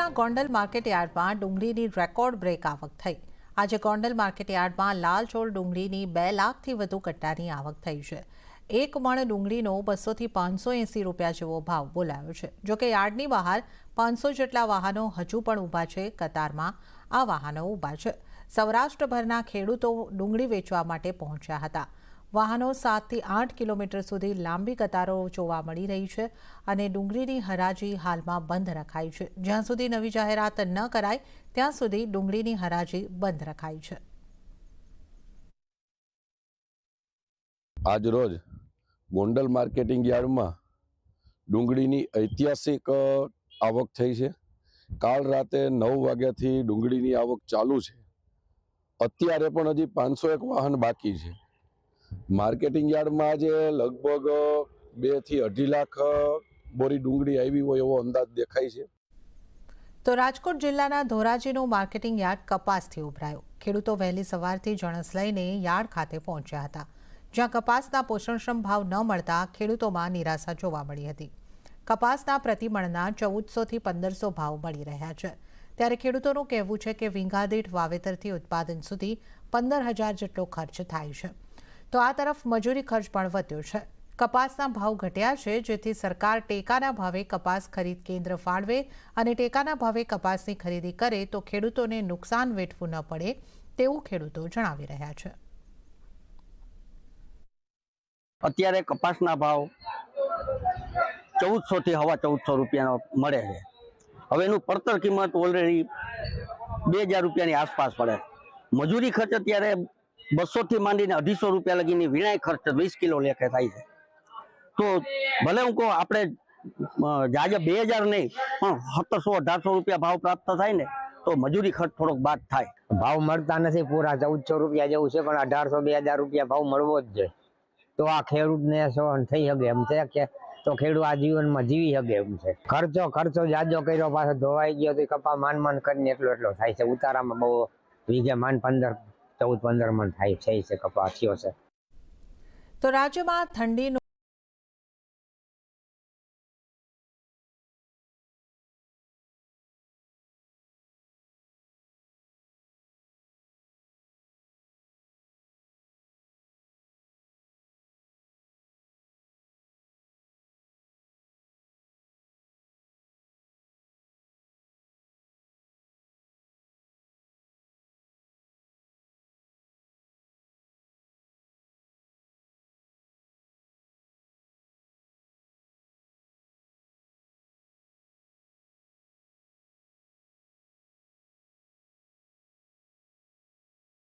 કપાસના ગોંડલ માર્કેટયાર્ડમાં ડુંગળીની રેકોર્ડ બ્રેક આવક થઈ। આજે ગોંડલ માર્કેટયાર્ડમાં લાલ ચોળ ડુંગળીની 2 લાખથી વધુ કટ્ટાની આવક થઈ છે। એક મણ ડુંગળીનો 200 થી 580 રૂપિયા જેવો ભાવ બોલાયો છે। જોકે યાર્ડની બહાર 500 જેટલા વાહનો હજુ પણ ઊભા છે। કતારમાં આ વાહનો ઊભા છે। સૌરાષ્ટ્રભરના ખેડૂતો ડુંગળી વેચવા માટે પહોંચ્યા હતા। વાહનો 7 થી 8 કિલોમીટર સુધી લાંબી કતારો જોવા મળી રહી છે અને ડુંગળીની હરાજી હાલમાં બંધ રખાઈ છે। જ્યાં સુધી નવી જાહેરાત ન કરાય ત્યાં સુધી ડુંગળીની હરાજી બંધ રખાઈ છે। આજ રોજ ગોંડલ માર્કેટિંગ યાર્ડમાં ડુંગળીની ઐતિહાસિક આવક થઈ છે। કાલ રાતે 9 વાગ્યાથી ડુંગળીની આવક ચાલુ છે। અત્યારે પણ હજી 501 વાહન બાકી છે। માર્કેટિંગ યાર્ડમાં આજે લગભગ 2 થી 2.5 લાખ બોરી ડુંગળી આવી હોય એવો અંદાજ દેખાય છે। તો રાજકોટ જિલ્લાના ધોરાજીનું માર્કેટિંગ યાર્ડ કપાસથી ઉભરાયું। ખેડૂતો વહેલી સવારથી જણસ લઈને યાર્ડ ખાતે પહોંચ્યા હતા, જ્યાં કપાસના પોષણક્ષમ ભાવ ન મળતા ખેડૂતોમાં નિરાશા જોવા મળી હતી। કપાસના પ્રતિમણના 1400 થી 1500 ભાવ મળી રહ્યા છે। ત્યારે ખેડૂતોનું કહેવું છે કે વીંઘા દીઠ વાવેતરથી ઉત્પાદન સુધી 15,000 જેટલો ખર્ચ થાય છે, તો આ તરફ મજૂરી ખર્ચ પણ વધ્યો છે। કપાસના ભાવ ઘટ્યા છે, જેથી સરકાર ટેકાના ભાવે કપાસ ખરીદ કેન્દ્ર ફાળવે અને ટેકાના ભાવે કપાસની ખરીદી કરે તો ખેડૂતોને નુકસાન વેઠવું ન પડે તેવું ખેડૂતો જણાવી રહ્યા છે। અત્યારે કપાસના ભાવ 1400 થી 1450 રૂપિયાનો મળે છે। હવે એનું પડતર કિંમત ઓલરેડી 2000 રૂપિયાની આસપાસ પડે। મજૂરી ખર્ચ અત્યારે 200 થી માંડીને 250 રૂપિયા લગીની વીણાઈ ખર્ચ 20 કિલો લેખે થાય છે। તો ભલે હું કહું આપણે જાજે 2000 નહીં પણ 1700-1800 રૂપિયા ભાવ પ્રાપ્ત થાય ને તો મજૂરી ખર્ચ થોડોક બાદ થાય। ભાવ મળતા નથી, પૂરા 1400 રૂપિયા જેવું છે, પણ 1800-2000 રૂપિયા ભાવ મળવો જ જોઈએ તો આ ખેડૂતને સહન થઈ શકે એમ છે કે તો ખેડૂત આ જીવનમાં જીવી શકે એમ છે। ખર્ચો જાજો કર્યો, પાછો ધોવાઈ ગયો તો કપા માન કરીને એટલો થાય છે। ઉતારામાં બહુ વીઘે 14-15 મણ થાય છે કપા થયો છે। તો રાજ્યમાં ઠંડીનો